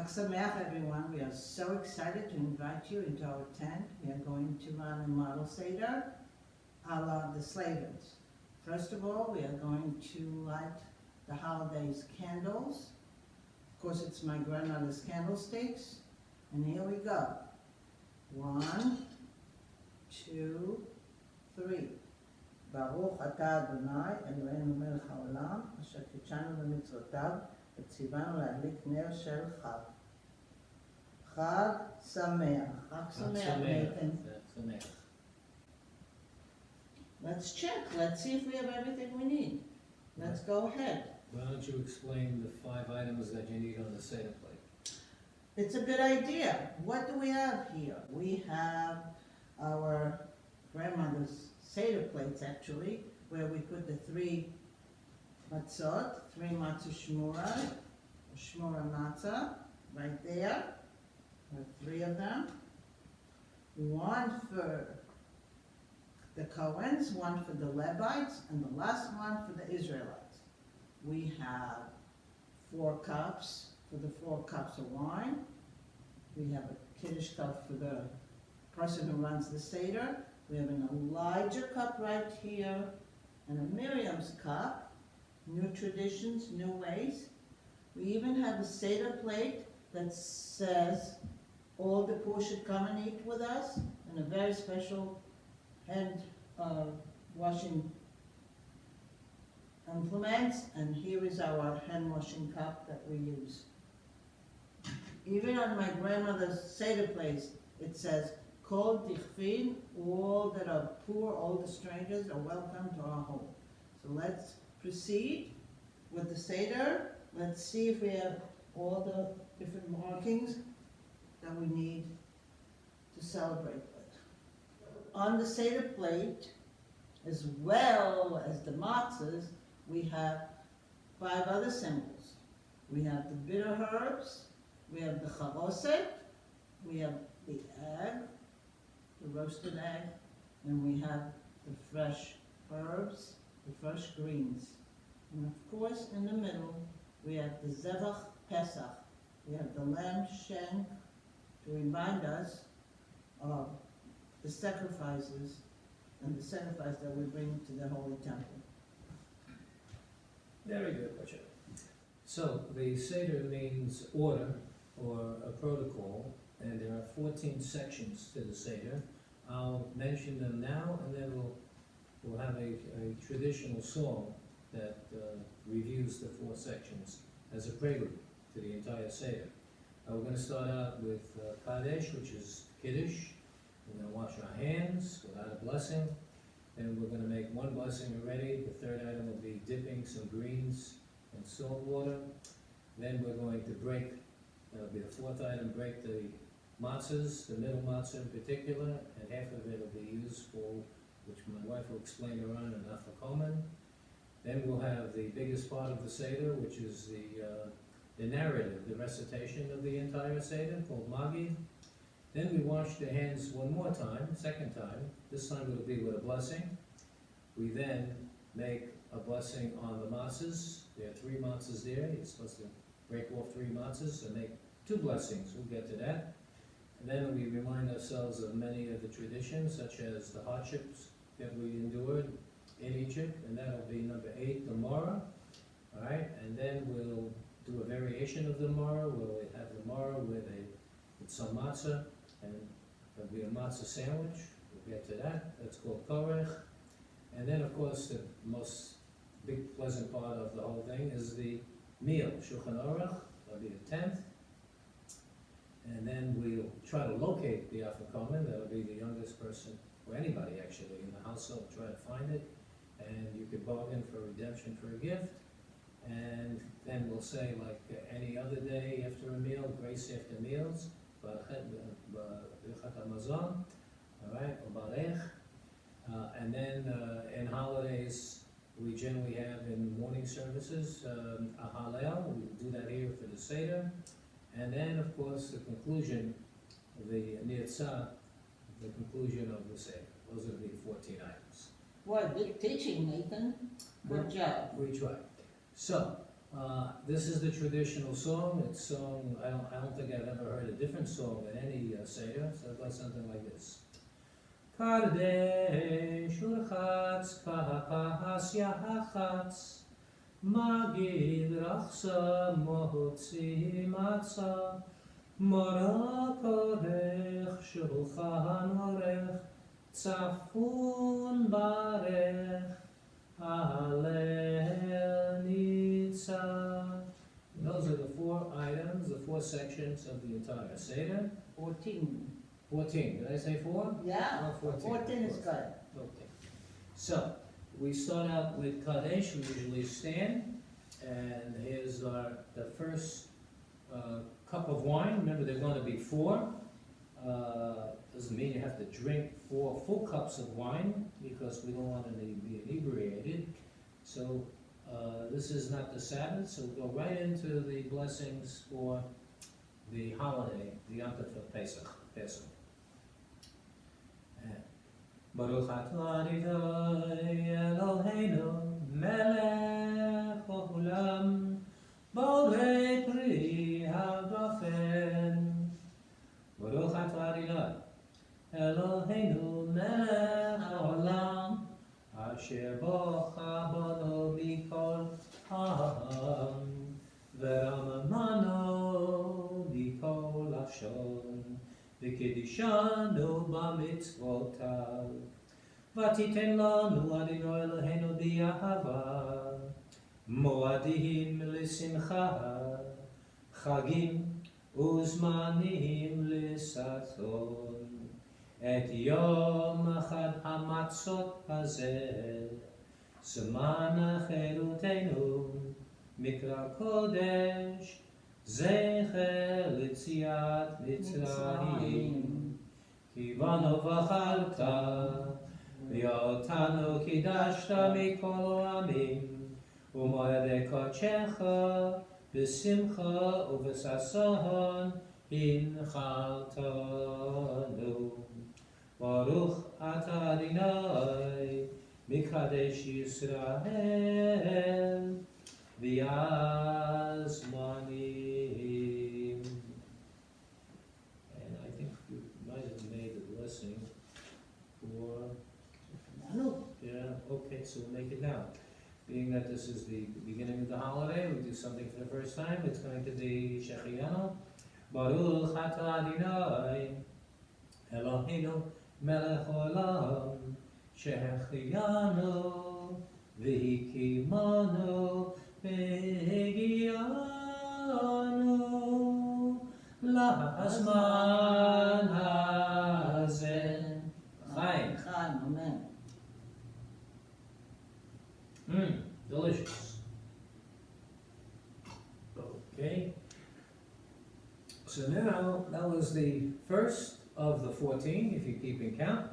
Chag Sameach, everyone. We are so excited to invite you into our tent. We are going to run a model Seder a la the Slavins. First of all, we are going to light the holidays candles. Of course, it's my grandmother's candlesticks. And here we go. 1, 2, 3. ברוך אתה אדוני, אלוהינו מלך העולם, אשר קידשנו במצוותיו, וציוונו להדליק נר של חג. חג שמח. חג שמח, Nathan. Let's check. Let's see if we have everything we need. Let's go ahead. Why don't you explain the 5 items that you need on the Seder plate? It's a good idea. What do we have here? We have our grandmother's Seder plates, actually, where we put the 3 matzot, 3 matzah shmura matzah, right there. There are 3 of them. 1 for the Cohens, 1 for the Levites, and the last one for the Israelites. We have 4 cups for the 4 cups of wine. We have a Kiddush cup for the person who runs the Seder. We have an Elijah cup right here, and a Miriam's cup. New traditions, new ways. We even have a Seder plate that says all the poor should come and eat with us, and a very special hand washing implements, and here is our hand washing cup that we use. Even on my grandmother's Seder plate, it says, Kol Dichfin, all that are poor, all the strangers are welcome to our home. So let's proceed with the Seder. Let's see if we have all the different markings that we need to celebrate with. On the Seder plate, as well as the matzahs, we have 5 other symbols. We have the bitter herbs, we have the charoset, we have the egg, the roasted egg, and we have the fresh herbs, the fresh greens. And of course, in the middle, we have the Zevach Pesach. We have the lamb shank to remind us of the sacrifices and the sacrifice that we bring to the Holy Temple. Very good, Butcher. So, the Seder means order or a protocol, and there are 14 sections to the Seder. I'll mention them now, and then we'll have a traditional song that reviews the 4 sections as a prelude to the entire Seder. We're going to start out with Kadesh, which is Kiddush. We're going to wash our hands without a blessing. Then we're going to make 1 blessing already. The 3rd item will be dipping some greens in salt water. Then we're going to break, that'll be the 4th item, break the matzahs, the middle matzah in particular, and half of it will be used for, which my wife will explain later on, an afikomen. Then we'll have the biggest part of the Seder, which is the narrative, the recitation of the entire Seder, called Magi. Then we wash the hands 1 more time, 2nd time. This time it'll be with a blessing. We then make a blessing on the matzahs. There are 3 matzahs there. You're supposed to break off 3 matzahs and make 2 blessings. We'll get to that. And then we remind ourselves of many of the traditions, such as the hardships that we endured in Egypt, and that'll be number 8, the Mara. All right, and then we'll do a variation of the Mara. We'll have the Mara with some matzah, and there'll be a matzah sandwich. We'll get to that. That's called korech. And then, of course, the most big pleasant part of the whole thing is the meal, Shulchan Aruch. That'll be the 10th. And then we'll try to locate the afikomen. That'll be the youngest person, or anybody actually in the household. Try to find it, and you could bargain for redemption for a gift. And then we'll say, like any other day after a meal, grace after meals, all right, and then in holidays, we generally have in morning services a Hallel. We do that here for the Seder. And then, of course, the conclusion, the Nirtzah, the conclusion of the Seder. Those are the 14 items. Boy, big teaching, Nathan. Good job. We try. So, This is the traditional song. It's sung, I don't think I've ever heard a different song in any Seder, so it goes something like this. Kadesh urchatz kahas yachatz Magid rachsa mohotzi matzah Mora korech shulchan orech Tzafun barech Halel nitzah. Those are the 4 items, the 4 sections of the entire Seder. 14. 14, did I say 4? Yeah, Oh, 14. 14 is good. Okay. So, we start out with Kadesh, we usually stand, and here's the first cup of wine. Remember, there are going to be 4. Doesn't mean you have to drink 4 full cups of wine, because we don't want to be inebriated. So, this is not the Sabbath, so we'll go right into the blessings for the holiday, the Yom Tov of Pesach. Baruch atah Adonai Eloheinu melech haolam borei pri hagafen. Baruch atah Adonai Eloheinu melech haolam asher bocha bano mikol ha'am ve'ramamano mikol lashon. V'kedishanu b'mitzvotav, v'titen lanu Adonai Eloheinu b'yahava, moadim l'simcha, chagim uzmanim l'saton, et yom echad hamatzot hazeh, zman cherutenu, mikra kodesh, זכר ליציאת מצרים, כי בנו בחרת, ואותנו קידשת מכל העמים, ומועדי קודשך בשמחה ובששון הנחלתנו. ברוך אתה אדוני מקדש ישראל v'yazmanim. And I think we might have made the blessing for, yeah, okay, so we'll make it now. Being that this is the beginning of the holiday, we do something for the first time. It's going to be Shechianu. Baruch atah Adonai Eloheinu melech haolam Shechianu v'hikimanu והגיענו לזמן הזה. חיים. חיים, אמן. Delicious. Okay. So now, that was the first of the 14, if you're keeping count.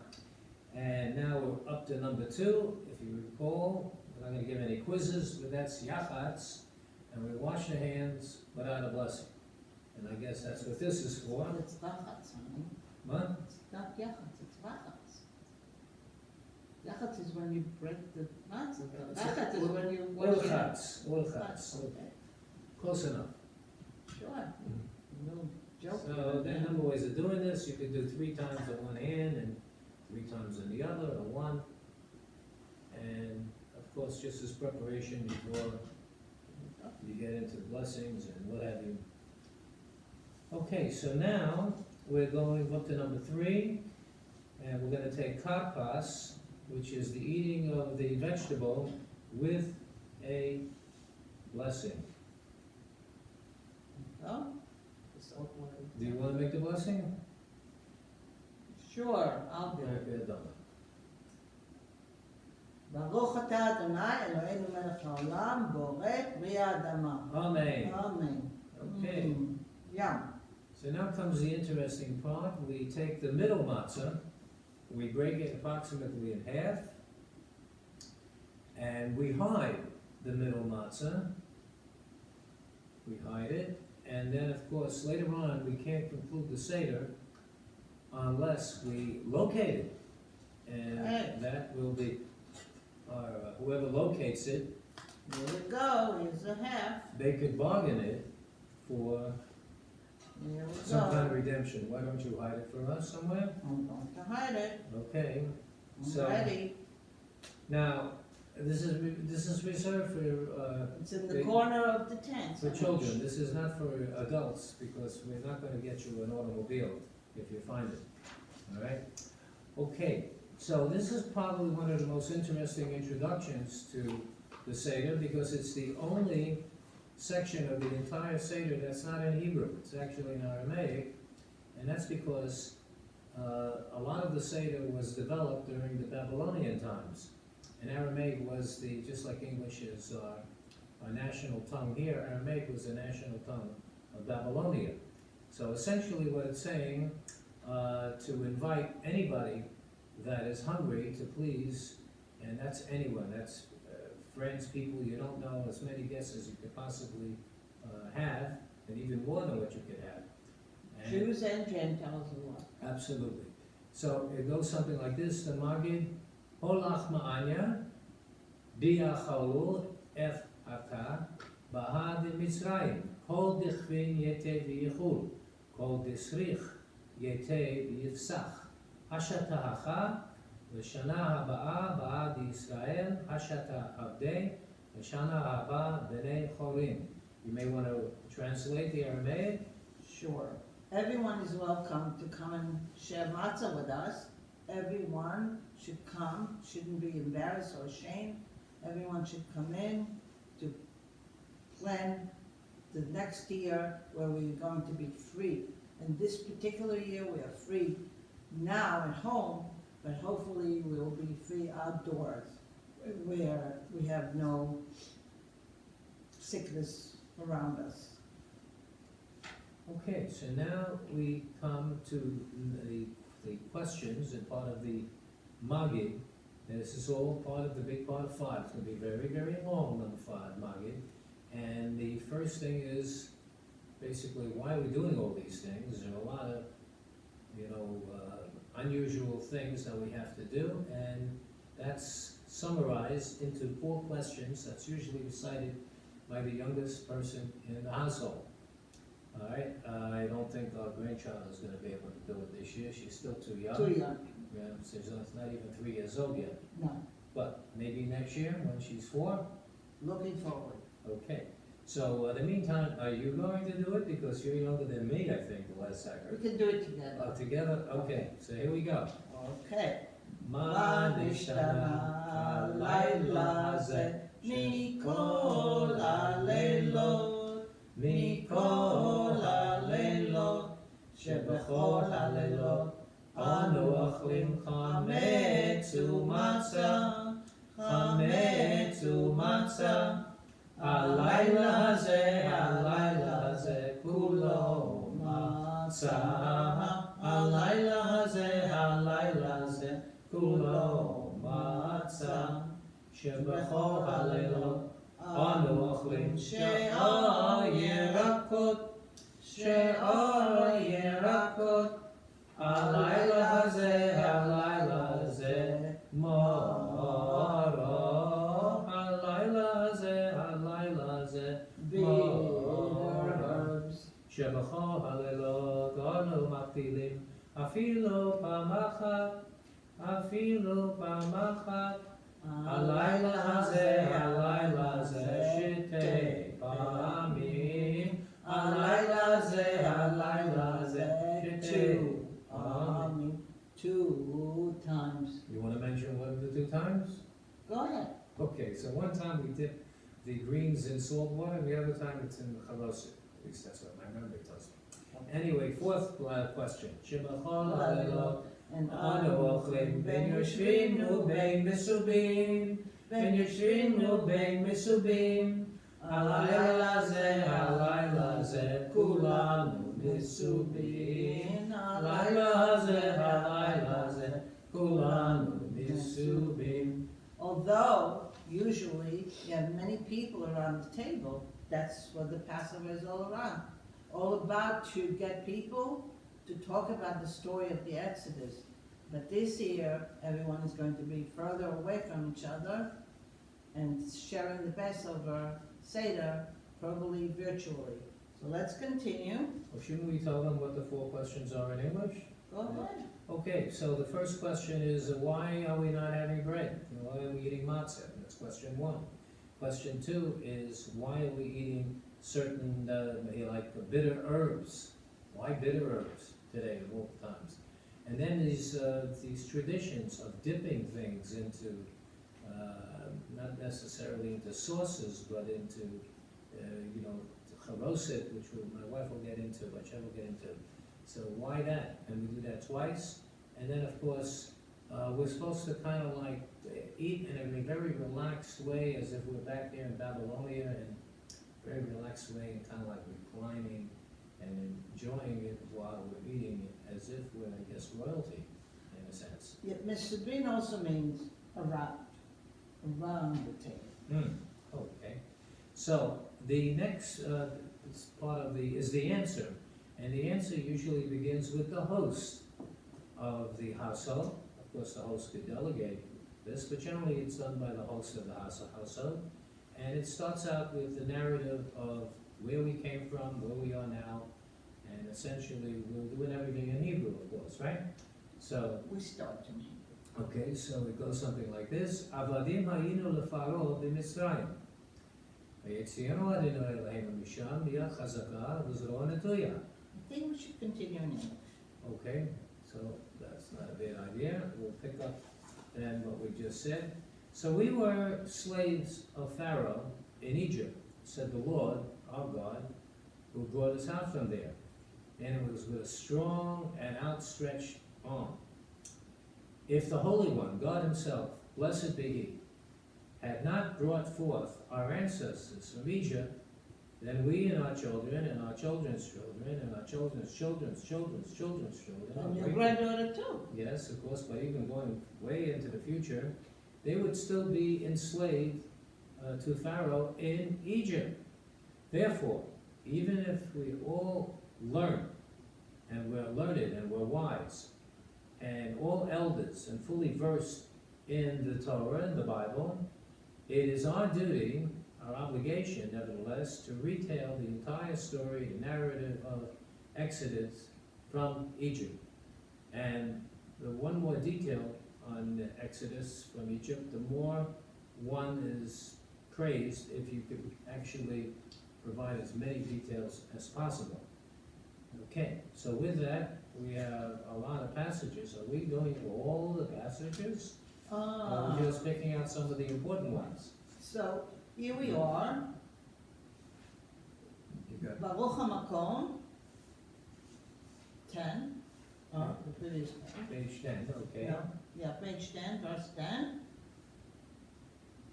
And now we're up to number 2, if you recall. I'm not going to give any quizzes, but that's yachatz, and we wash the hands without a blessing. And I guess that's what this is for. It's rachatz, honey. What? It's not yachatz, it's rachatz. Yachatz is when you break the matzah. Rachatz is when you wash your hands. Ulchatz. Okay. Close enough. Sure. No joke. So there are a number of ways of doing this. You could do 3 times on one hand and 3 times on the other, or 1. And of course, just as preparation before you get into blessings and what have you. Okay, so now we're going up to number 3, and we're going to take karpas, which is the eating of the vegetable with a blessing. Oh? Do you want to make the blessing? Sure, I'll do it. Okay, done. ברוך אתה אדוני אלוהינו מלך העולם בורא פרי האדמה. Amen. Amen. Okay. Yum. So now comes the interesting part. We take the middle matzah, we break it approximately in half, and we hide the middle matzah. We hide it, and then of course later on we can't conclude the Seder unless we locate it. And that will be, whoever locates it There you go, here's a half. They could bargain it for Here we some kind of go. redemption. Why don't you hide it for us somewhere? I'm going to hide it. Okay. I'm So- ready. Now, this is reserved for, It's in the They- corner of the tent. for children. This is not for adults, because we're not gonna get you an automobile if you find it, all right? Okay, so this is probably one of the most interesting introductions to the Seder, because it's the only section of the entire Seder that's not in Hebrew. It's actually in Aramaic, and that's because a lot of the Seder was developed during the Babylonian times. And Aramaic was just like English is our national tongue here, Aramaic was the national tongue of Babylonia. So essentially what it's saying, to invite anybody that is hungry to please, and that's anyone, that's friends, people you don't know, as many guests as you could possibly have, and even more than what you could have. And- Jews and Gentiles alike. Absolutely. So it goes something like this, the Magid, Holach ma'anya, bia chalul ef ata, baha de Mitzrayim, kol dichvin yete v'yichul, kol disrich yete v'yifsach, hashata hacha, v'shana haba'a ba'a di Yisrael, hashata avdei, v'shana haba b'nei chorim. You may want to translate the Aramaic. Sure. Everyone is welcome to come and share matzah with us. Everyone should come, shouldn't be embarrassed or ashamed. Everyone should come in to plan the next year where we're going to be free. And this particular year we are free now at home, but hopefully we'll be free outdoors where we have no sickness around us. Okay, so now we come to the questions and part of the Magid. And this is all part of the big part of 5. It's going to be very, very long, number 5, Magid. And the first thing is basically why are we doing all these things? There are a lot of, unusual things that we have to do, and that's summarized into 4 questions that's usually recited by the youngest person in the household. All right, I don't think our grandchild is going to be able to do it this year. She's still too young. Too young, Yeah, she's not even 3 years old yet. no, But maybe next year when she's 4. looking forward. Okay. So in the meantime, are you going to do it? Because you're younger than me, I think, the last I We heard. can do it together. Together? Okay. So here we go. Okay. מה נשתנה הלילה הזה מכל הלילות, מכל הלילות, שבכל הלילות אנו אוכלים חמץ ומצה, חמץ ומצה. הלילה הזה כולו מצה, הלילה הזה כולו מצה, שבכל הלילות אנו אוכלים שאור ירקות, שאור ירקות. הלילה הזה מורו, הלילה הזה מורו, שבכל הלילות אנו מפילים אפילו פעם אחת, אפילו פעם אחת. הלילה הזה שתי פעמים, הלילה הזה שתי פעמים. 2 times. You want to mention one of the 2 times? Go ahead. Okay, so one time we dip the greens in salt water, and the other time it's in charoset. At least that's what my memory tells me. Anyway, 4th question. שבכל הלילות אנו אוכלים בין יושבים ובין מסובים, בין יושבים ובין מסובים. הלילה הזה כולנו מסובים. הלילה הזה כולנו מסובים. Although usually you have many people around the table, that's what the Passover is all around. All about to get people to talk about the story of the Exodus. But this year, everyone is going to be further away from each other, and sharing the Passover Seder, probably virtually. So let's continue. Well, shouldn't we tell them what the 4 questions are in English? Go ahead. Okay, so the first question is, why are we not having bread? Why are we eating matzah? That's question 1. Question 2 is, why are we eating certain, bitter herbs? Why bitter herbs today of all times? And then these traditions of dipping things into, not necessarily into sauces, but into, charoset, which my wife will get into, which I will get into. So why that? And we do that twice. And then, of course, we're supposed to kind of like eat in a very relaxed way, as if we're back there in Babylonia, and very relaxed way, and kind of like reclining and enjoying it while we're eating it, as if we're, I guess, royalty, in a sense. Yeah, Mesubin also means around the table. Okay. So the next part of is the answer. And the answer usually begins with the host of the household. Of course, the host could delegate this, but generally it's done by the host of the household. And it starts out with the narrative of where we came from, where we are now, and essentially we're doing everything in Hebrew, of course, right? So We start in Hebrew. okay, so it goes something like this: Avadim hayinu lefaro b'Mitzrayim. Vayetzienu Adonai Eloheinu misham b'yad chazaka v'zro netuya. I think we should continue in English. Okay, so that's not a bad idea. We'll pick up then what we just said. So we were slaves of Pharaoh in Egypt, said the Lord, our God, who brought us out from there. And it was with a strong and outstretched arm. If the Holy One, God Himself, blessed be He, had not brought forth our ancestors from Egypt, then we and our children and our children's children and our children's children's children's children's children. And your granddaughter too. Yes, of course, but even going way into the future, they would still be enslaved to Pharaoh in Egypt. Therefore, even if we all learn, and we're learned and we're wise, and all elders and fully versed in the Torah and the Bible, it is our duty, our obligation, nevertheless, to retell the entire story, the narrative of Exodus from Egypt. And the one more detail on the Exodus from Egypt, the more one is praised if you could actually provide as many details as possible. Okay, so with that, we have a lot of passages. Are we going through all the passages? Or we're just picking out some of the important ones? So here we are. You got Baruch HaMakom 10. The previous page. page 10, okay. Yeah, page 10, verse 10.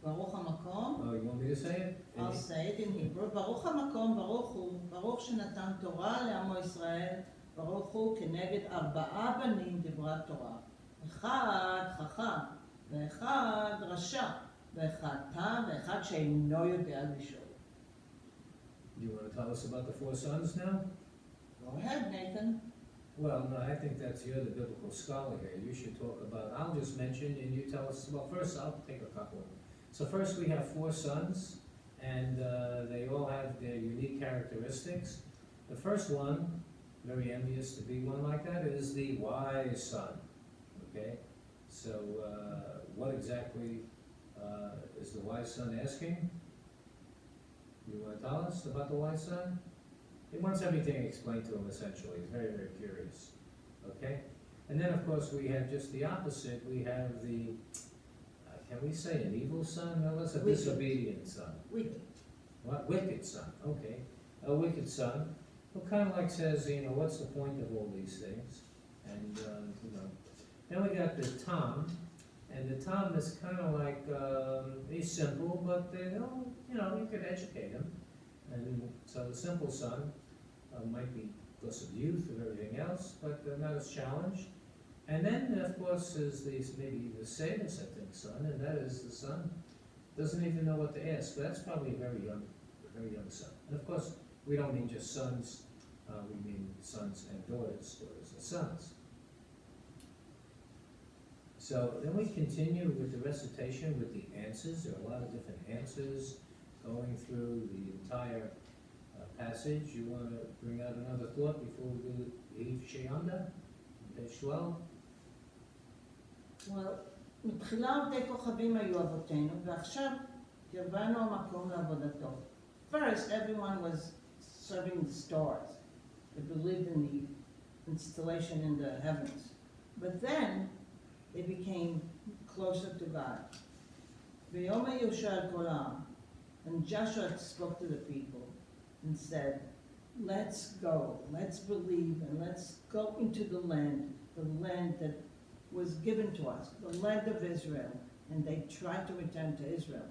Baruch HaMakom. Oh, you want me to say it? I'll say it in Hebrew. Baruch HaMakom, Baruch Hu, Baruch שנתן תורה לעמו ישראל, ברוך הוא כנגד 4 בנים דברת תורה. 1 חכם, ואחד רשע, ואחד תם, ואחד שאינו יודע לשאול. You want to tell us about the 4 sons now? Go ahead, Nathan. Well, no, I think you're the biblical scholar here. You should talk about, I'll just mention and you tell us, well, first I'll take a couple. So first we have 4 sons, and they all have their unique characteristics. The first one, very envious to be one like that, is the wise son. Okay? So what exactly is the wise son asking? You want to tell us about the wise son? He wants everything explained to him, essentially. He's very, very curious. Okay? And then, of course, we have just the opposite. We have the, can we say an evil son? No, let's a Wicked. disobedient son. Wicked. What? Wicked son. Okay. A wicked son who kind of like says, what's the point of all these things? And, Then we got the Tom. And the Tom is kind of like, he's simple, but, you could educate him. And so the simple son might be because of youth or everything else, but not as challenged. And then, of course, is maybe the Seder, son, and that is the son doesn't even know what to ask. But that's probably a very young son. And of course, we don't mean just sons; we mean sons and daughters, daughters and sons. So then we continue with the recitation with the answers. There are a lot of different answers going through the entire passage. You want to bring out another thought before we do Eve Sheyanda, page 12? Well, מתחילה עובדי כוכבים היו אבותינו, ועכשיו קרבנו המקום לעבודתו. First, everyone was serving the stars. They believed in the installation in the heavens. But then, they became closer to God. ויאמר יהושע אל כל העם, and Joshua spoke to the people and said, let's go, let's believe, and let's go into the land that was given to us, the land of Israel, and they tried to return to Israel.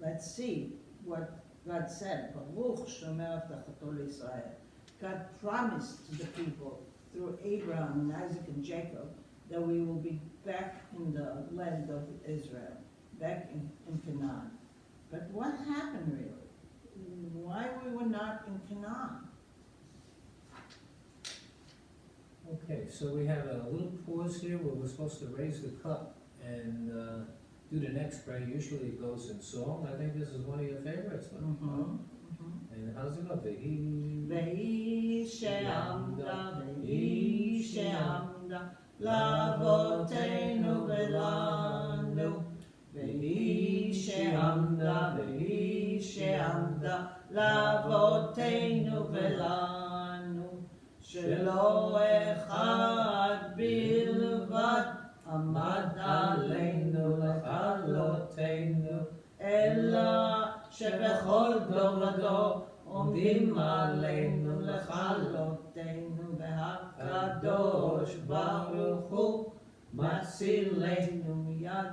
Let's see what God said. Baruch shomer avtachato leIsrael. God promised to the people through Abraham and Isaac and Jacob that we will be back in the land of Israel, back in Canaan. But what happened really? Why we were not in Canaan? Okay, so we have a little pause here where we're supposed to raise the cup and do the next prayer. Usually it goes in song. I think this is one of your favorites. And how's it go? והיא שעמדה, והיא שעמדה, לאבותינו ולנו. והיא שעמדה, והיא שעמדה, לאבותינו ולנו. שלא אחד בלבד עמד עלינו לכלותנו, אלא שבכל דור ודור עומדים עלינו לכלותנו, והקדוש ברוך הוא מצילנו מידם.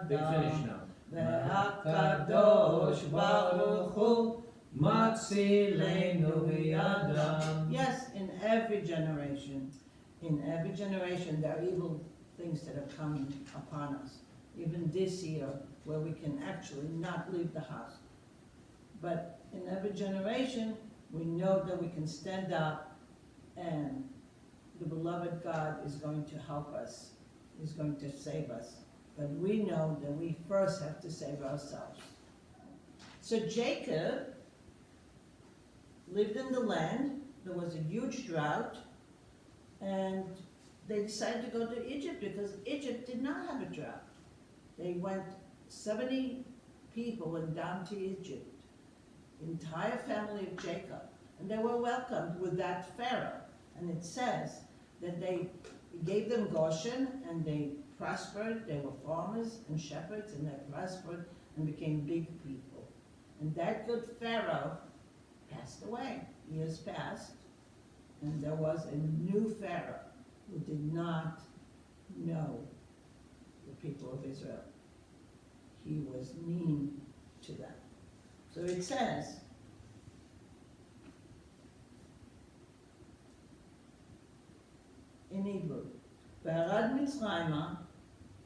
והקדוש ברוך הוא מצילנו מידם. Yes, in every generation there are evil things that are coming upon us. Even this year, where we can actually not leave the house. But in every generation, we know that we can stand up and the beloved God is going to help us, is going to save us. But we know that we first have to save ourselves. So Jacob lived in the land. There was a huge drought, and they decided to go to Egypt because Egypt did not have a drought. They went, 70 people went down to Egypt, the entire family of Jacob, and they were welcomed with that Pharaoh. And it says that they gave them Goshen, and they prospered. They were farmers and shepherds, and they prospered and became big people. And that good Pharaoh passed away. Years passed, and there was a new Pharaoh who did not know the people of Israel. He was mean to them. So it says, in Hebrew, וירד מצרימה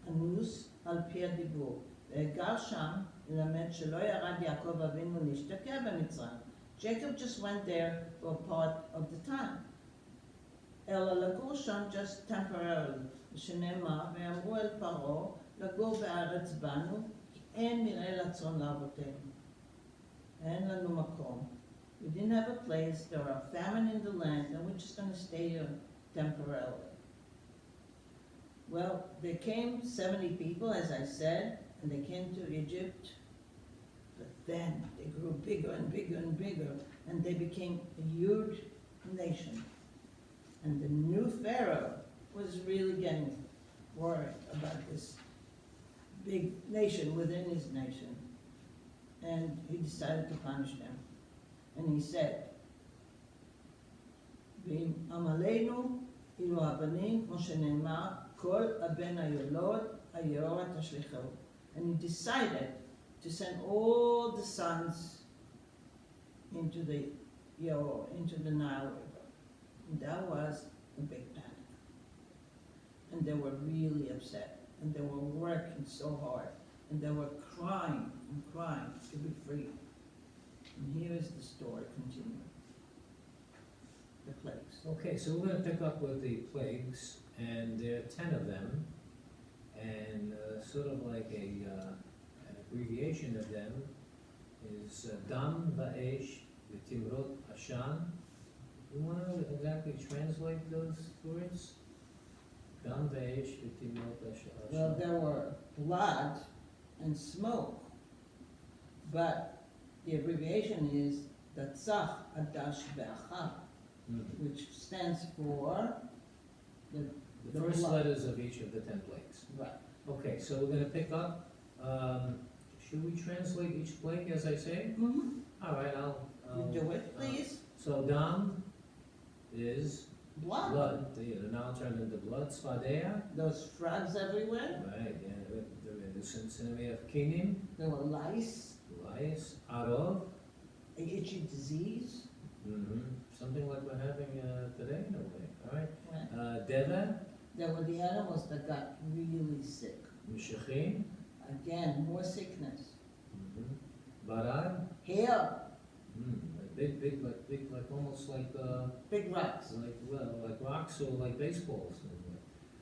אנוס על פי הדיבור, והגר שם ללמד שלא ירד יעקב אבינו להשתקע במצרים. Jacob just went there for a part of the time. אלא לגור שם just temporarily. ושנאמר, ואמרו אל פרעה, לגור בארץ בנו, כי אין מרעה לצאן לאבותינו. אין לנו מקום. We didn't have a place, there are famine in the land, and we're just going to stay here temporarily. Well, there came 70 people, as I said, and they came to Egypt, but then they grew bigger and bigger and bigger, and they became a huge nation. And the new Pharaoh was really getting worried about this big nation within his nation, and he decided to punish them. And he said, ואם עמלנו אילו הבנים, כמו שנאמר, כל הבן הילוד היאורה תשליכהו. And he decided to send all the sons into the Yaor, into the Nile River. And that was a big panic. And they were really upset. And they were working so hard. And they were crying and crying to be free. And here is the story continuing. The plagues. Okay, so we're going to pick up with the plagues, and there are 10 of them. and sort of like an abbreviation of them is Dam Va'esh V'Timrot Ashan. You want to exactly translate those words? Dam Va'esh V'Timrot Ashan. Well, there were blood and smoke, but the abbreviation is the Tzach Adash Be'achar, which stands for the The first blood. letters of each of the 10 plagues. Right. Okay, so we're gonna pick up, should we translate each plague as I say? Mm-hmm. All right, You do it, please. So Dam is Blood. blood, the noun turned into blood. Spadea, Those frogs everywhere. right, yeah, they're in the synonym of Kinim, There were lice, lice, Arov, itchy disease. something like we're having today in a way, all right? Right. Deva, There were the animals that got really sick. Mishachim, Again, more sickness. Barad, Hail, big, like almost like big rocks, like rocks or like baseballs.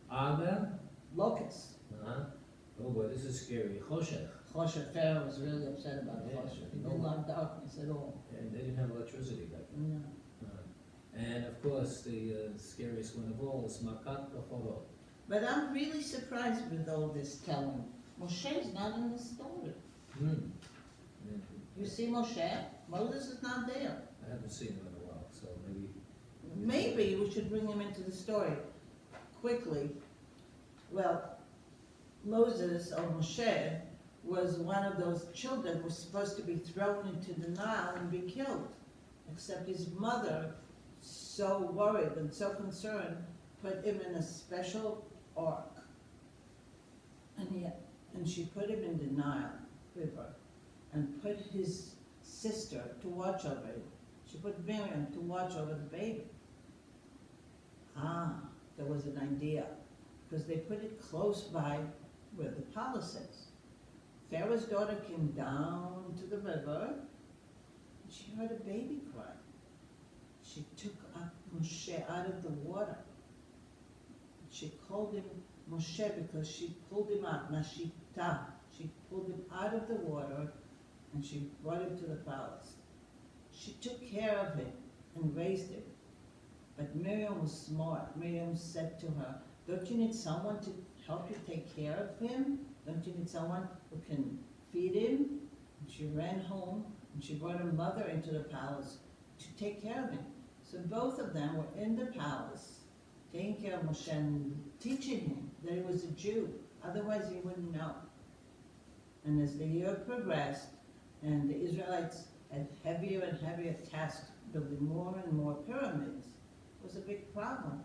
Aga, locusts. oh boy, this is scary. Choshech, Choshev, Pharaoh was really upset about Yeah. Choshev. He didn't like darkness at all. and they didn't have electricity back then. No. And of course, the scariest one of all is Makat Bechorot. But I'm really surprised with all this telling. Moshe's not in the story. You see Moshe? Moses is not there. I haven't seen him in a while, so maybe. Maybe we should bring him into the story quickly. Well, Moses, or Moshe, was one of those children who was supposed to be thrown into the Nile and be killed. Except his mother, so worried and so concerned, put him in a special ark. And she put him in the Nile River and put his sister to watch over him. She put Miriam to watch over the baby. There was an idea, because they put it close by where the palace is. Pharaoh's daughter came down to the river, and she heard a baby cry. She took up Moshe out of the water. She called him Moshe because she pulled him out, Nashita. She pulled him out of the water and she brought him to the palace. She took care of him and raised him. But Miriam was smart. Miriam said to her, don't you need someone to help you take care of him? Don't you need someone who can feed him? And she ran home and she brought her mother into the palace to take care of him. So both of them were in the palace, taking care of Moshe and teaching him that he was a Jew. Otherwise he wouldn't know. And as the year progressed, and the Israelites had heavier and heavier tasks, building more and more pyramids, it was a big problem.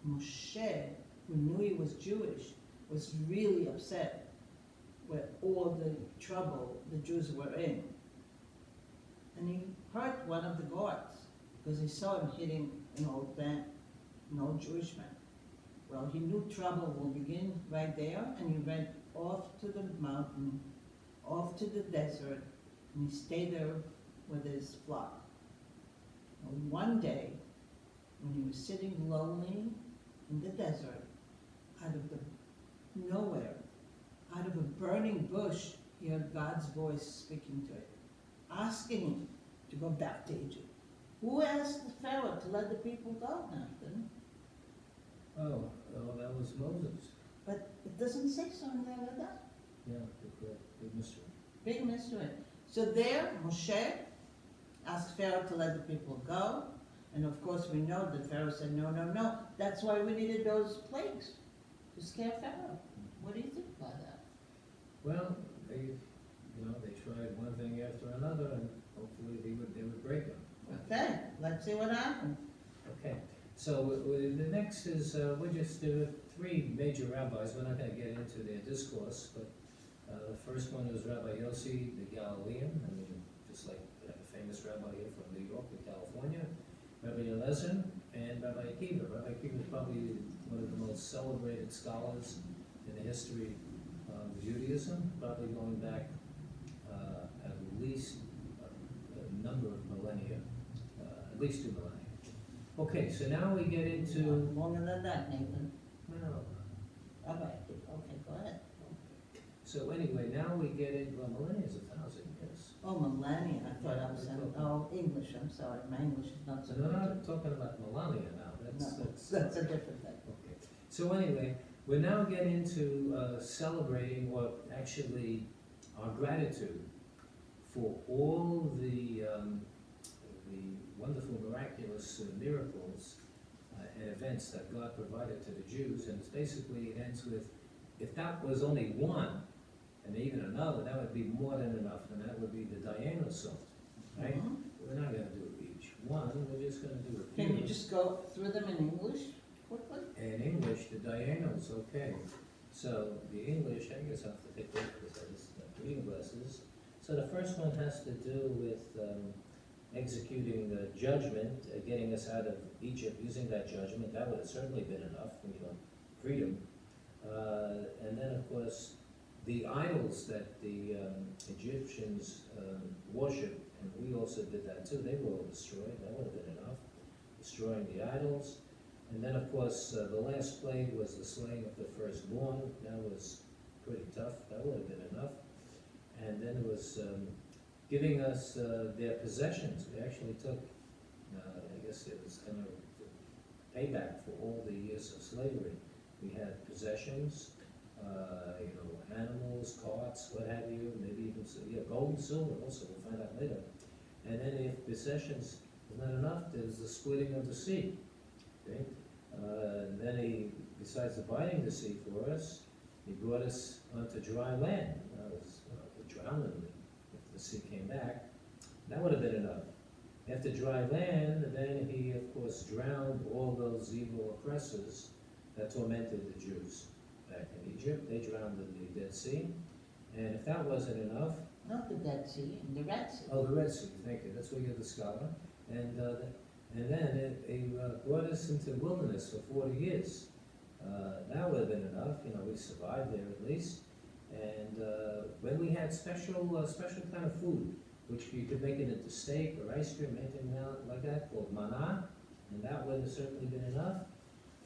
Moshe, who knew he was Jewish, was really upset with all the trouble the Jews were in. And he hurt one of the guards, because he saw him hitting an old man, an old Jewish man. Well, he knew trouble will begin right there, and he went off to the mountain, off to the desert, and he stayed there with his flock. And one day, when he was sitting lonely in the desert, out of the nowhere, out of a burning bush, he heard God's voice speaking to him, asking him to go back to Egypt. Who asked the Pharaoh to let the people go, Nathan? Oh, that was Moses. But it doesn't say so in there with that. Yeah, big mystery. Big mystery. So there, Moshe asked Pharaoh to let the people go. And of course we know that Pharaoh said, no, no, no. That's why we needed those plagues, to scare Pharaoh. What do you think about that? Well, they tried one thing after another, and hopefully they would break them. Okay, let's see what happened. Okay, so the next is, we're just three major rabbis. We're not going to get into their discourse, but the first one is Rabbi Yossi the Galilean. I mean, just like the famous rabbi here from New York to California. Rabbi Eliezer and Rabbi Akiva. Rabbi Akiva is probably one of the most celebrated scholars in the history of Judaism, probably going back at least a number of millennia, at least 2 millennia. Okay, so now we get into... Longer than that, Nathan. No, Okay, go ahead. So anyway, now we get in, well, millennia is 1,000 years. Oh, millennia, I thought I was saying, oh, English, I'm sorry, my English is not so No, good. I'm talking about millennia now, No, that's. that's a different thing. Okay, so anyway, we're now getting into celebrating what actually our gratitude for all the wonderful, miraculous miracles and events that God provided to the Jews, and it's basically, it ends with, if that was only one, and even another, that would be more than enough, and that would be the Diana salt, right? Mhm. We're not gonna do each one, we're just gonna do a few. Can you just go through them in English quickly? In English, the diagonals, okay. So the English, I guess I'll have to pick up because I just got reading glasses. So the first one has to do with executing the judgment, getting us out of Egypt using that judgment. That would have certainly been enough, freedom. And then, of course, the idols that the Egyptians worshipped, and we also did that too, they were all destroyed. That would have been enough, destroying the idols. And then, of course, the last plague was the slaying of the firstborn. That was pretty tough. That would have been enough. And then it was giving us their possessions. We actually took, I guess it was kind of payback for all the years of slavery. We had possessions, animals, carts, what have you, maybe even gold and silver also, we'll find out later. And then if possessions is not enough, there's the splitting of the sea. Okay? Then he, besides dividing the sea for us, he brought us onto dry land. That was, we drowned if the sea came back. That would have been enough. After dry land, then he, of course, drowned all those evil oppressors that tormented the Jews back in Egypt. They drowned in the Dead Sea. And if that wasn't enough, Not the Dead Sea, in the Red Sea. oh, the Red Sea, thank you, that's where you're the scholar. And then he brought us into the wilderness for 40 years. That would have been enough, we survived there at least. And when we had special kind of food, which you could make it into steak or ice cream, anything like that, called manna, and that would have certainly been enough.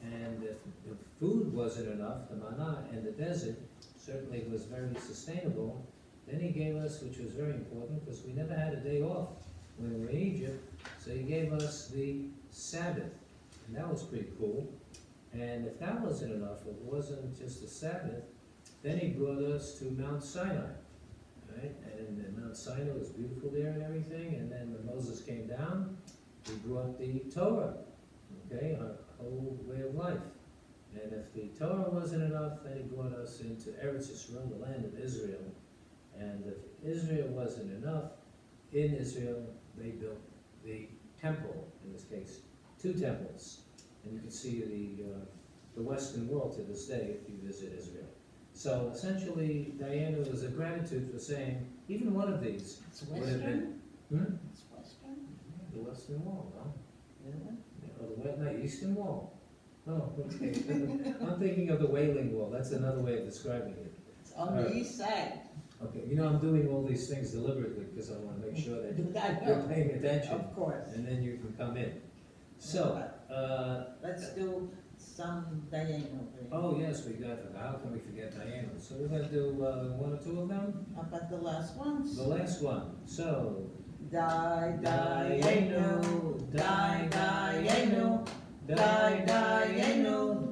And if food wasn't enough, the manna in the desert certainly was very sustainable. Then he gave us, which was very important, because we never had a day off when we were in Egypt, so he gave us the Sabbath, and that was pretty cool. And if that wasn't enough, it wasn't just the Sabbath, then he brought us to Mount Sinai, right? And Mount Sinai was beautiful there and everything, and then when Moses came down, he brought the Torah, okay, our whole way of life. And if the Torah wasn't enough, then he brought us into Eretz Yisrael, the land of Israel. And if Israel wasn't enough, in Israel, they built the temple, in this case, 2 temples. And you can see the Western wall to this day if you visit Israel. So essentially, Diana was a gratitude for saying, even one of these It's would have been... Western? It's Western? The Western Wall, no? Really? Or the Eastern Wall. Oh, okay. I'm thinking of the Wailing Wall. That's another way of describing it. It's on the east side. Okay, I'm doing all these things deliberately because I want to make sure that I you're know, paying attention, of course. and then you can come in. So, Let's do some Diana over here. oh yes, we got them. How can we forget Diana? So we're going to do 1 or 2 of them. How about the last ones? The last one. So, Diana, Diana, Diana, Diana, Diana,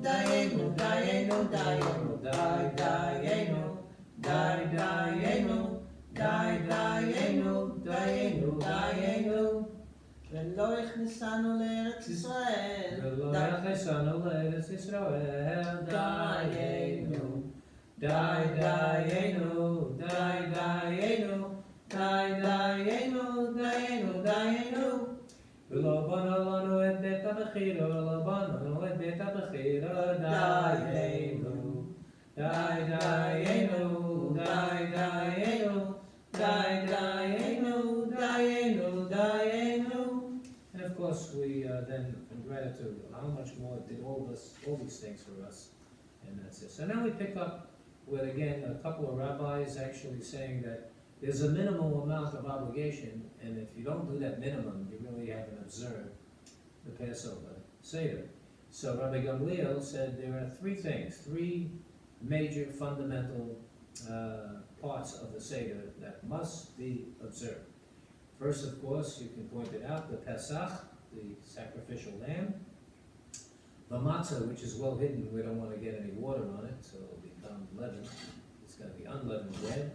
Diana, Diana, Diana, Diana, Diana, Diana, ולא הכניסנו לארץ ישראל, ולא יכניסנו לארץ ישראל, דיינו, דיינו, דיינו, דיינו, ולא בנו לנו את בית הבחירה, לא בנו את בית הבחירה, דיינו, דיינו, דיינו. And of course, we then, in gratitude, how much more did all these things for us, and that's it. So now we pick up with, again, a couple of rabbis actually saying that there's a minimal amount of obligation, and if you don't do that minimum, you really haven't observed the Passover Seder. So Rabbi Gamliel said there are 3 things, 3 major fundamental parts of the Seder that must be observed. First, of course, you can point it out, the Pesach, the sacrificial lamb, the matzah, which is well hidden, we don't want to get any water on it, so it'll become leavened. It's going to be unleavened bread.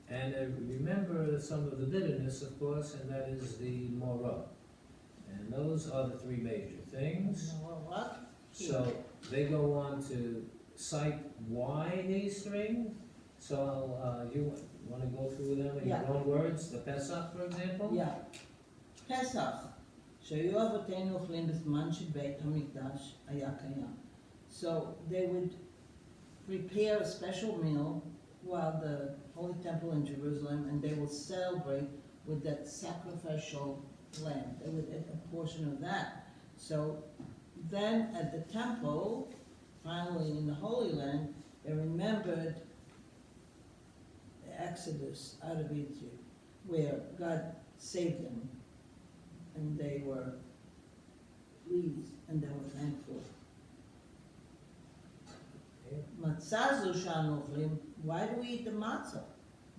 And remember some of the bitterness, of course, and that is the morah. And those are the three major things. What? So they go on to cite why these three. So you want to go through them in your own words? The Pesach, for example? Yeah. Pesach. שהיו אבותינו אוכלים בזמן שבית המקדש היה קיים. So they would prepare a special meal while the Holy Temple in Jerusalem, and they will celebrate with that sacrificial lamb. They would eat a portion of that. So then at the temple, finally in the Holy Land, they remembered the Exodus out of Egypt, where God saved them, and they were pleased and they were thankful. Matzah zu she'anu ochlim. Why do we eat the matzah?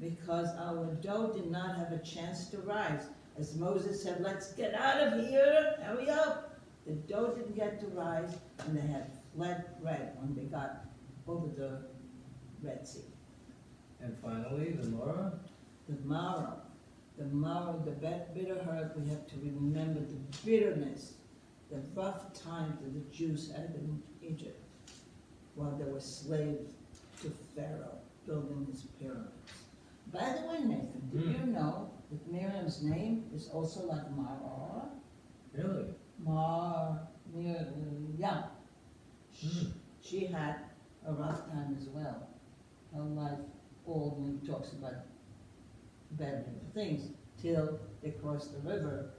Because our dough did not have a chance to rise. As Moses said, let's get out of here, hurry up. The dough didn't get to rise, and they had fled red when they got over the Red Sea. And finally, the morah. The marrow, the bitter herb, we have to remember the bitterness, the rough times that the Jews had in Egypt while they were slaves to Pharaoh, building his pyramids. By the way, Nathan, did you know that Miriam's name is also like Marah? Really? Miriam. She had a rough time as well. Her life all talks about bad things till they crossed the river,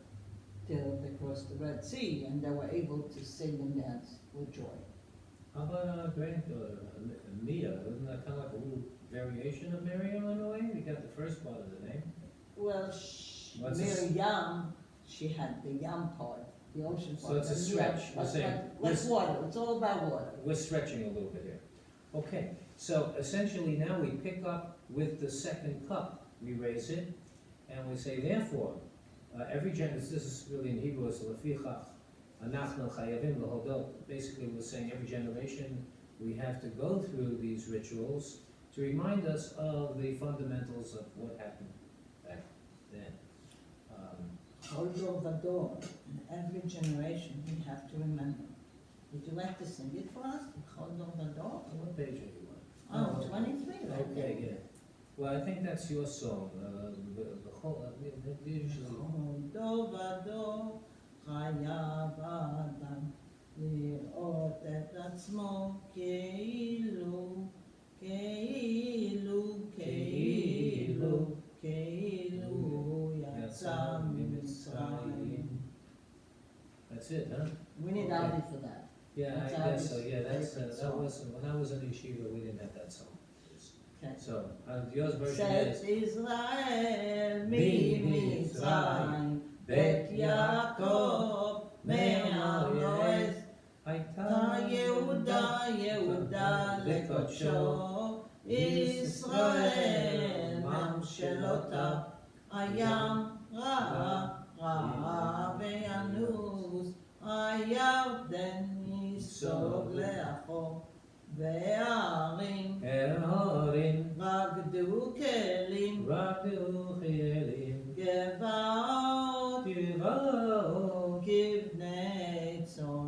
till they crossed the Red Sea, and they were able to sing and dance with joy. How about our granddaughter, Mia? Isn't that kind of like a little variation of Miriam in a way? You got the first part of the name. Well, Miriam, she had the yam part, the ocean part. So it's a stretch. Like water. It's all about water. We're stretching a little bit here. Okay, so essentially now we pick up with the second cup. We raise it, and we say, therefore, every generation, this is really in Hebrew, it's lefichach, anachnu chayavim lehodot. Basically, we're saying every generation we have to go through these rituals to remind us of the fundamentals of what happened back then. Chol dor in every generation we have to remember. Would you like to sing it for us? Chol dor. What page are you on? Oh, 23, right? Okay, yeah. Well, I think that's your song. Usually. Chol dor חייב האדם לראות את עצמו כאילו יצא ממצרים. That's it, huh? We need Audi for that. Yeah, That's I guess so. Audi's Yeah, that's favorite that song. was when I was in yeshiva. We didn't have that song. Okay. So yours version Set is Israel ממצרים בית יעקב מהארץ הייתה יהודה לקודשו ישראל ממשלותיו הים ראה וינוס הירדן ייסוג לאחור והערים רקדו כלים גבעות כבני צאן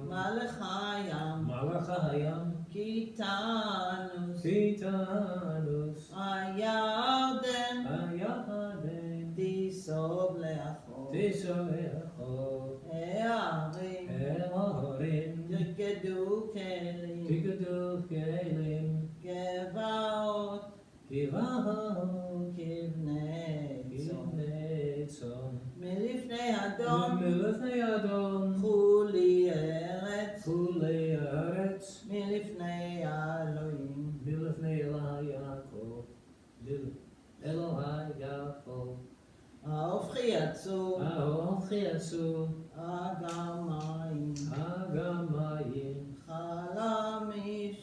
מלך הים קיטנוס הירדן תיסוג לאחור הערים ירקדו כלים גבעות כבני צאן מלפני אדון חולי ארץ מלפני אלוהי יעקב ההופכי יצאו הגמיים חלמיש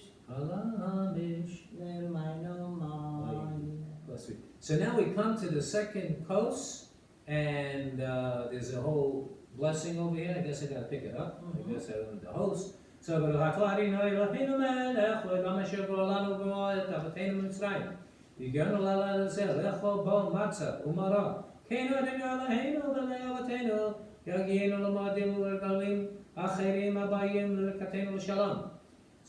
So now we come to the second coast, and there's a whole blessing over here. I guess I gotta pick it up. I guess I don't the host. So, Baruch atah Adonai Eloheinu melech haolam asher goralanu b'mo et avotenu mitzrayim. Yiganu la'ala zeh lecho bo matzah umara. Keinu Adonai Eloheinu v'lei avotenu yagienu l'moadim u'regalim acherim abayim l'katenu l'shalom.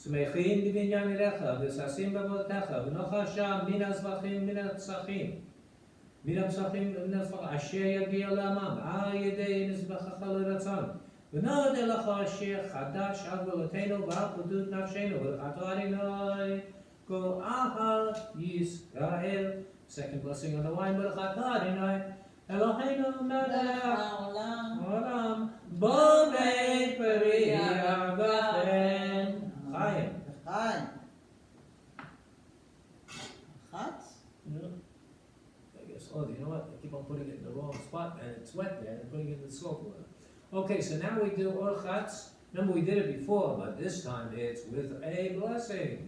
שמחים בבניין עירך וששים בעבודתך ונאכל שם מן הזבחים מן הפסחים אשר יגיע לעמם על ידי מזבחך לרצון ונודה לך אשר חדש על גבולותינו ועל פדות נפשנו ולכתו אדוני כל אהל ישראל. Second blessing on the wine ולכתו אדוני אלוהינו מלך העולם בוא בית פרי אגפן Chaim. Chaim. Chatz? Yeah. I guess, oh, you know what? I keep on putting it in the wrong spot and it's wet there and putting it in the salt water. Okay, so now we do or chatz. Remember we did it before, but this time it's with a blessing.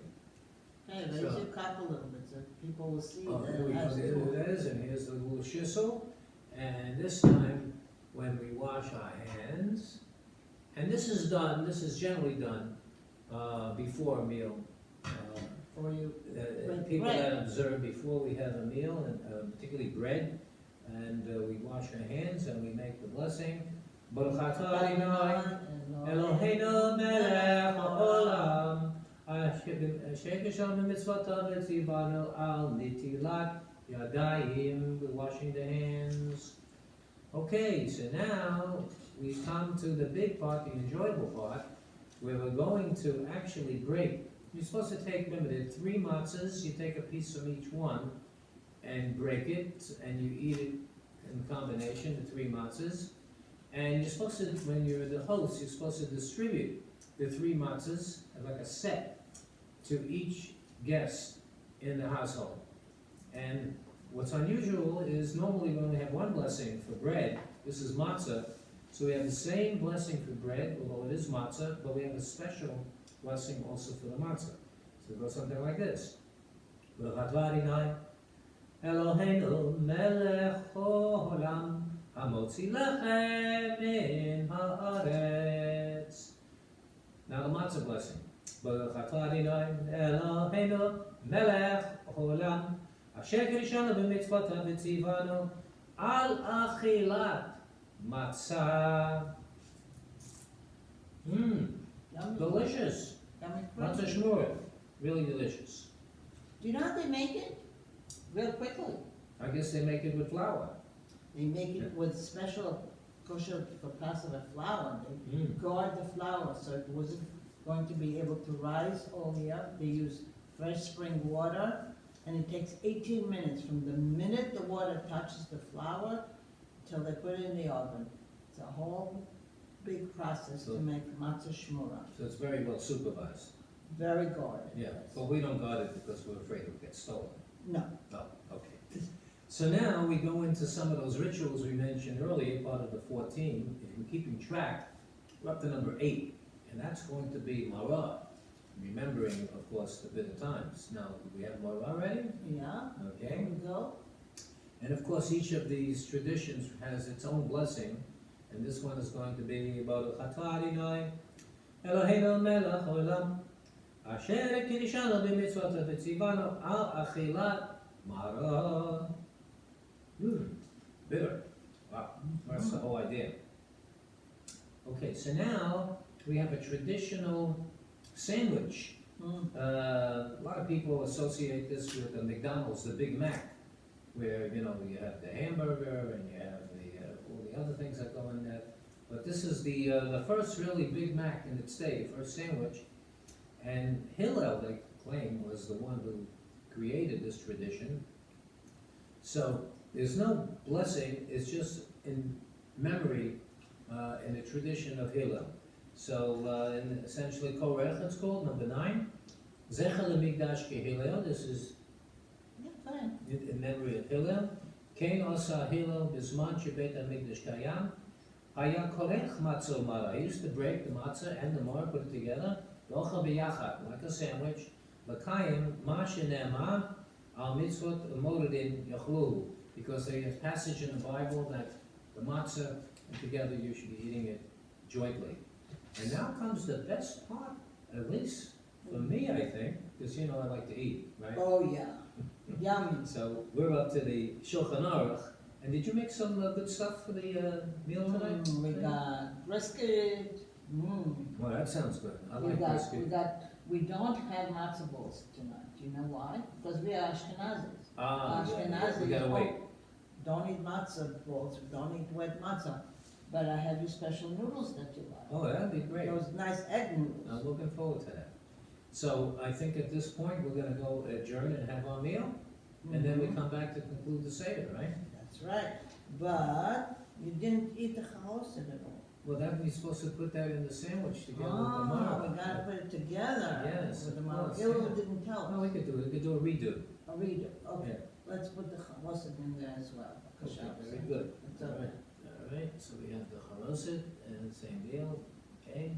Hey, raise your cup a little bit so people will see Oh, that here we it go. has There two. it is, and here's the little shissel. And this time, when we wash our hands, and this is generally done before a meal. For you. With People bread. that observe before we have a meal, and particularly bread, and we wash our hands and we make the blessing. Baruch atah Adonai Eloheinu melech haolam asher kishal b'mitzvotav v'tzivanu al nitilat yadayim, washing the hands. Okay, so now we come to the big part, the enjoyable part, where we're going to actually break. You're supposed to take, remember, there are 3 matzahs, you take a piece from each one and break it, and you eat it in combination, the 3 matzahs. And you're supposed to, when you're the host, you're supposed to distribute the 3 matzahs like a set to each guest in the household. And what's unusual is normally we only have 1 blessing for bread. This is matzah. So we have the same blessing for bread, although it is matzah, but we have a special blessing also for the matzah. So it goes something like this. Baruch atah Adonai Eloheinu melech haolam hamotzi lechem min haaretz. Now the matzah blessing. Baruch atah Adonai Eloheinu melech haolam asher kirishanu b'mitzvotav v'tzivanu al achilat matzah. Yummy. Delicious. Yummy Matzah crunchy. shmura. Really delicious. Do you know how they make it? Real quickly. I guess they make it with flour. They make it with special kosher for Passover flour. They Mm. guard the flour so it wasn't going to be able to rise all the up. They use fresh spring water, and it takes 18 minutes from the minute the water touches the flour till they put it in the oven. It's a whole big process So- to make matzah shmura. So it's very well supervised. Very guarded. Yeah, but we don't guard it because we're afraid it'll get stolen. No. Oh, okay. So now we go into some of those rituals we mentioned earlier, part of the 14. If you're keeping track, we're up to number 8, and that's going to be Marah. Remembering, of course, the bitter times. Now, we have Marah ready? Yeah. There Okay. we go. And of course, each of these traditions has its own blessing, and this one is going to be Baruch atah Adonai Eloheinu melech haolam asher kirishanu b'mitzvotav v'tzivanu al achilat marah. Bitter. Wow, that's the whole idea. Okay, so now we have a traditional sandwich. A lot of people associate this with the McDonald's, the Big Mac, where, you know, you have the hamburger and you have all the other things that go in there. But this is the first really Big Mac in its day, the first sandwich. And Hillel, they claim, was the one who created this tradition. So there's no blessing, it's just in memory, in the tradition of Hillel. So essentially, Korech, it's called, number 9. Zecher leMikdash Hillel, this is Yeah, fine. in memory of Hillel. Kein osa Hillel bizman shebeit hamikdash kayam. Haya korech matzah umara. He used to break the matzah and the maror, put it together. Docha biyachad, like a sandwich. L'kayim ma shene'emar al mitzvot moedin yachlu, because there's a passage in the Bible that the matzah, and together you should be eating it jointly. And now comes the best part, at least for me, I think, because you know I like to eat, right? Oh, yeah. Yummy. So we're up to the Shulchan Aruch, and did you make some good stuff for the meal tonight? We got brisket. Well, that sounds good. I like brisket. We don't have matzah balls tonight. Do you know why? Because we are Ashkenazis. Ah, yeah, Ashkenazis we gotta wait. don't eat matzah balls, don't eat wet matzah. But I have you special noodles that you like. Oh, that'd be great. Those nice egg noodles. I'm looking forward to that. So I think at this point, we're gonna go adjourn and have our meal, and then we come back to conclude the Seder, right? That's right. But you didn't eat the charoset at all. Well, that, we're supposed to put that in the sandwich together with the marrow. We gotta put it together. Yes, With the of marrow. course, Ilse yeah. didn't tell Well, us. we could do a redo. A reader, okay. Yeah. Let's put the charoset in there as well. Okay, very good. It's All okay. right, all right, so we have the charoset and same deal, okay?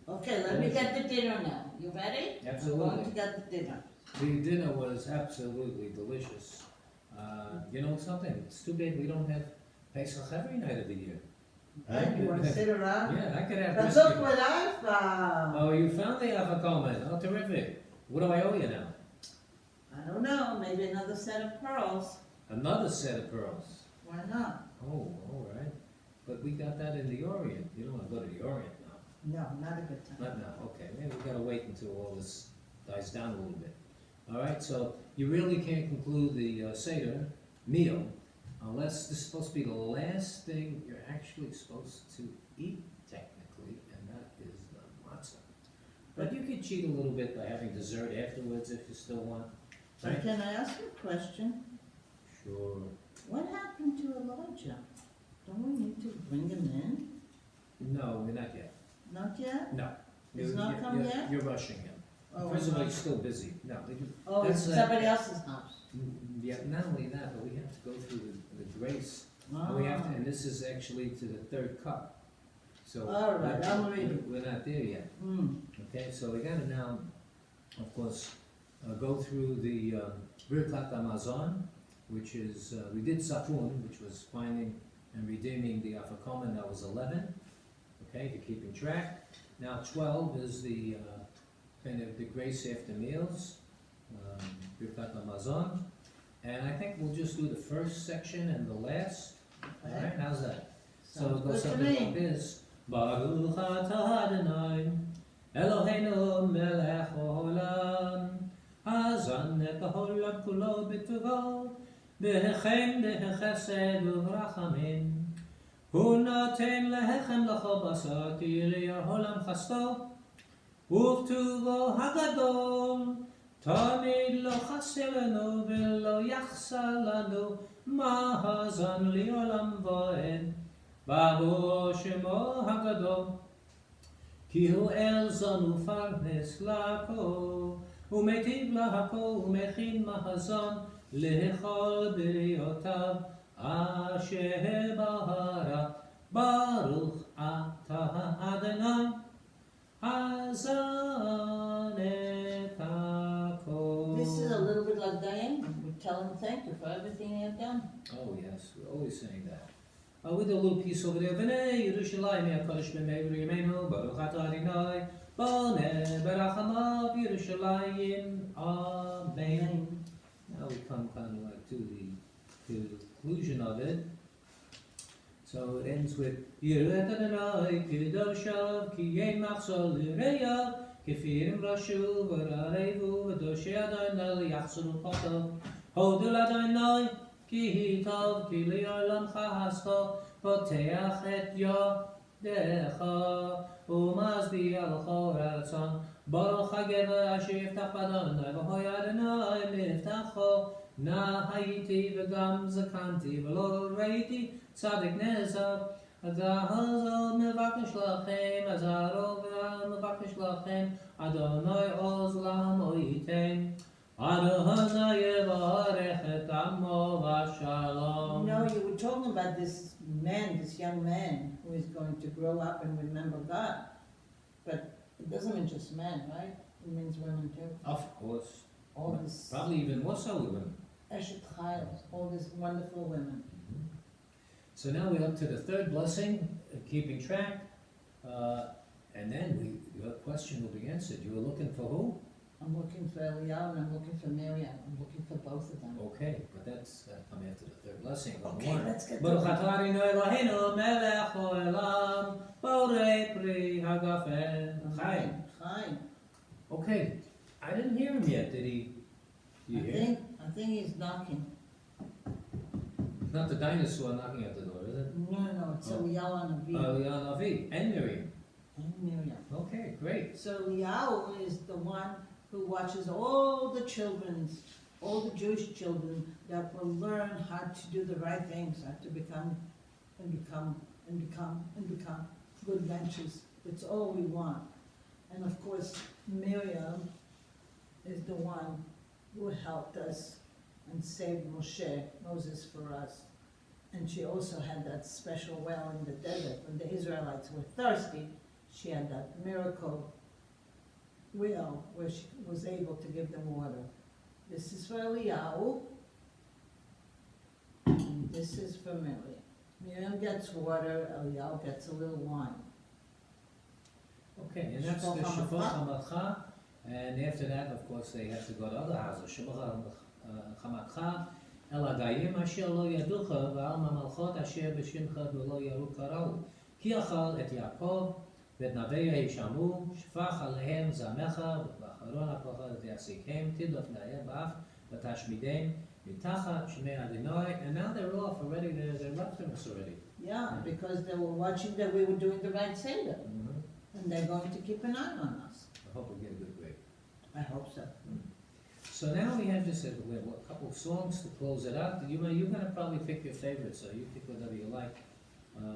Okay, let me get the dinner now. You ready? I'm Absolutely. going to get the dinner. The dinner was absolutely delicious. You know something, it's too bad we don't have Pesach every night of the year. Hey, you wanna sit around? Yeah, I could have But brisket. look what I found. Oh, you found the Avakoman, oh terrific. What do I owe you now? I don't know, maybe another set of pearls. Another set of pearls. Why not? Oh, all right. But we got that in the Orient, you don't wanna go to the Orient now. No, not a good time. Not now, okay, maybe we gotta wait until all this dies down a little bit. All right, so you really can't conclude the Seder meal unless this is supposed to be the last thing you're actually supposed to eat technically, and that is the matzah. But you could cheat a little bit by having dessert afterwards if you still want, So right? can I ask you a question? Sure. What happened to Elijah? Don't we need to bring him in? No, we're not yet. Not yet? No. He's You're- not you're- come you're- yet? You're rushing him. Oh, First of all, no. he's still busy. No, they do. Oh, it's that's, somebody else's house. Yeah, not only that, but we have to go through the grace. And we have to, and this is actually to the third cup. So. All right, we're- I'm ready. We're not there yet. Okay, so we gotta now, of course, go through the Birkat Hamazon, which is, we did Safun, which was finding and redeeming the Afikoman, that was 11. Okay, if you're keeping track. Now 12 is the kind of the grace after meals, Birkat Hamazon. And I think we'll just do the first section and the last. All right, how's that? So it Sounds goes good to something like me. this. Baruch atah Adonai, Eloheinu melech haolam, hazan et haolam kulo b'tuvo, b'hechem b'chesed u'rachamim. Hu noten lehechem lecho basar, ki yireh haolam chasto, ובטובו הגדול, תמיד לא חסר לנו ולא יחסר לנו, מאזן לעולם ועד, ברוך שמו הגדול. כי הוא אל זון ופרנס לכל, ומיטיב להכל ומכין מאזן לכל בריאותיו, אשר בהרה, ברוך אתה אדוני. This is a little bit like Diane. We tell him thank you for everything you've done. Oh yes, we're always saying that. We did a little piece over there. V'nei Yerushalayim HaKadosh b'mei v'yimenu Baruch atah Adonai Boneh berachamav Yerushalayim. Amen. Now we come kind of like to the conclusion of it. So it ends with Yirat Adonai Kidoshav Ki Yei Machzor L'Reyav Kefirim Rashu V'Rarevu V'Doshei Adonai L'Yachzonu Koto Hodul Adonai Ki Hitov Ki Li'olam Chahasto Poteach Et Yodecha Umazbi Al-Chor Ratzon Baruch HaGever Asher Yiftach Adonai V'Hoy Adonai Miftacho Na Hayiti V'Gam Zakanti V'Lo Reiti Tzadik Nezab, Azahazol Mevakish Lachem, Azarov Mevakish Lachem, Adonai Oz Lamo Yitem, Adonai Yevarech Et Amo V'Shalom. You know, you were talking about this man, this young man, who is going to grow up and remember God. But it doesn't mean just men, right? It means women too. Of course. all this Probably even more so with women. Eshet Chayil, all these wonderful women. So now we're up to the third blessing, keeping track. And then your question will be answered. You were looking for who? I'm looking for Eliyahu and I'm looking for Miriam. I'm looking for both of them. Okay, but that's gotta come after the third blessing. Okay, let's get to Baruch it. atah Adonai Eloheinu melech haolam borei pri hagafen chaim. Chaim. Okay, I didn't hear him yet. Did he? Do you hear? I think he's knocking. It's not the dinosaur knocking at the door, is it? No, it's Oh. Eliyahu and Aviv. Eliyahu Navi and Miriam. And Miriam. Okay, great. So Eliyahu is the one who watches all the children, all the Jewish children that will learn how to do the right things, how to become good ventures. That's all we want. And of course, Miriam is the one who helped us and saved Moses for us. And she also had that special well in the desert when the Israelites were thirsty. She had that miracle well where she was able to give them water. This is for Eliyahu, and this is for Miriam. Miriam gets water, Eliyahu gets a little wine. Okay, and that's the Shafach HaMatcha, and after that, of course, they have to go to other houses. Shafach HaMatcha, El Agayim asher lo yaducha, ve'al mamalchot asher b'shimcha v'lo yaru karau. Ki achal et Yaakov, ואת נביאה ישמעו, שפך עליהם זעמך, ובאחרון הפלחה תעסיקם, תדלוף להם באף, ותשמידם, מתחת שמי אדוני, and now they're off already, they're left us already. Yeah, because they were watching that we were doing the right Seder, and they're going to keep an eye on us. I hope we get a good grade. I hope so. So now we have just a couple of songs to close it out. You're going to probably pick your favorite, so you pick whatever you like.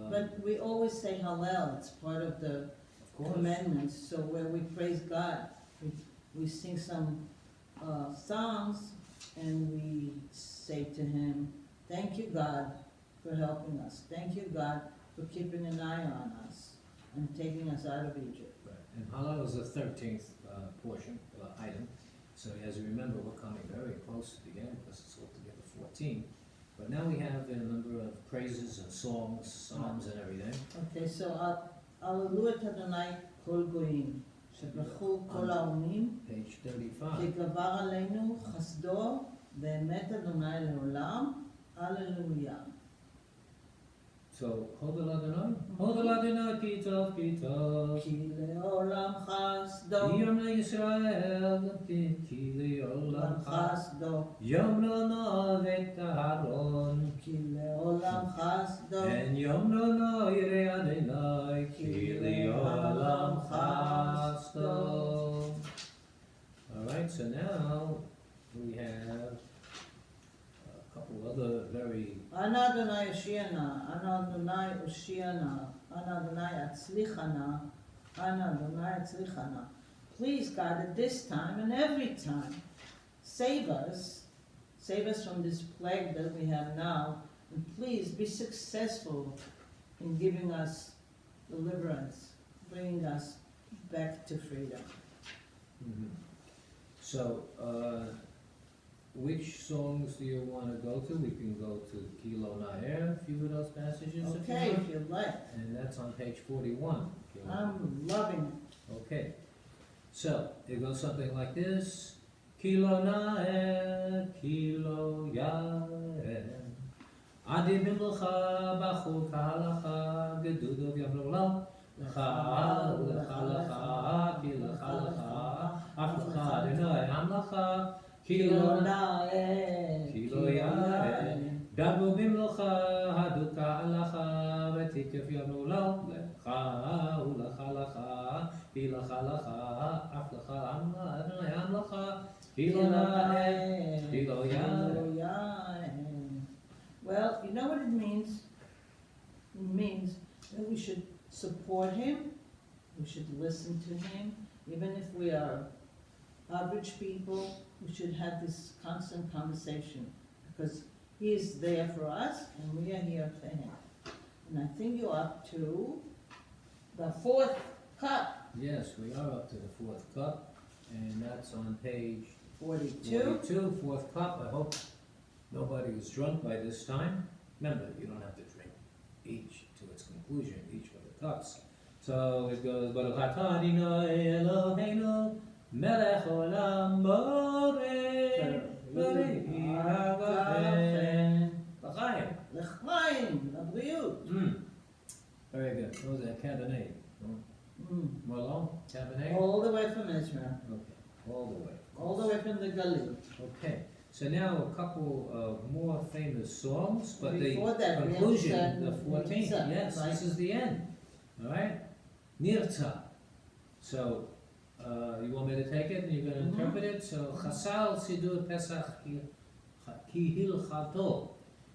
But we always say Hallel, it's part of the commandments, so where we praise God, we sing some songs and we say to Him, thank you God for helping us, thank you God for keeping an eye on us and taking us out of Egypt. Right. And Hallel is the 13th portion, item, so as you remember, we're coming very close to the end because it's altogether 14. But now we have a number of praises and songs, psalms and everything. Okay, so Alleluia Adonai Kol Goyim, Shebrachu Kol Haonim, Page 35. כי גבר עלינו חסדו באמת אדוני לעולם, Alleluia. So, Hodel Adonai? Hodel Adonai ki tov. כי לעולם חסדו, Yom LeYisrael ki le'olam חסדו, Yom lo novet Aharon כי לעולם חסדו, and Yom lo no yirei Adonai ki le'olam chasto. All right, so now we have a couple other very אנא אדוני הושיענה, אנא אדוני הושיענה, אנא אדוני הצליחנה, אנא אדוני הצליחנה. Please God, at this time and every time, save us from this plague that we have now, and please be successful in giving us deliverance, bringing us back to freedom. So, which songs do you want to go to? We can go to Kilo Nair, a few of those passages. Okay, if you'd like. And that's on page 41. if you want. I'm loving it. Okay. So, it goes something like this. Kilo Nair, Kilo Yair. Adi bimlocha, bachuk halacha, gedudov yamlolam. Lecha, lecha, lecha, ki lecha, lecha. Af lecha, Adonai, am lecha. Kilo Nair, Kilo Yair. Dabu bimlocha, haduka alacha, vetikef yamlolam. Lecha, ulecha, lecha. Ki lecha, lecha. Af lecha, am lecha, Adonai, am lecha. Kilo Nair, Kilo Yair. Well, you know what it means? It means that we should support him, we should listen to him, even if we are average people, we should have this constant conversation, because he is there for us and we are here for him. And I think you're up to the fourth cup. Yes, we are up to the fourth cup, and that's on page 42. 42, fourth cup. I hope nobody is drunk by this time. Remember, you don't have to drink each to its conclusion, each of the cups. So it goes, Baruch atah Adonai Eloheinu, melech olam borei, borei hagafen. L'chaim. L'chaim, לבריאות. Very good. What was that? Cabernet? Merlot? Cabernet? All the way from Israel. Okay, all the way. All the way from the Galil. Okay, so now a couple of more famous songs, but Before the that, we have conclusion, said the 14th, Nirtzah, yes, right? this is the end. All right? Nirtzah. So, you want me to take it and you're going to interpret it? So, Chasal Sidur Pesach Ki Hilchato,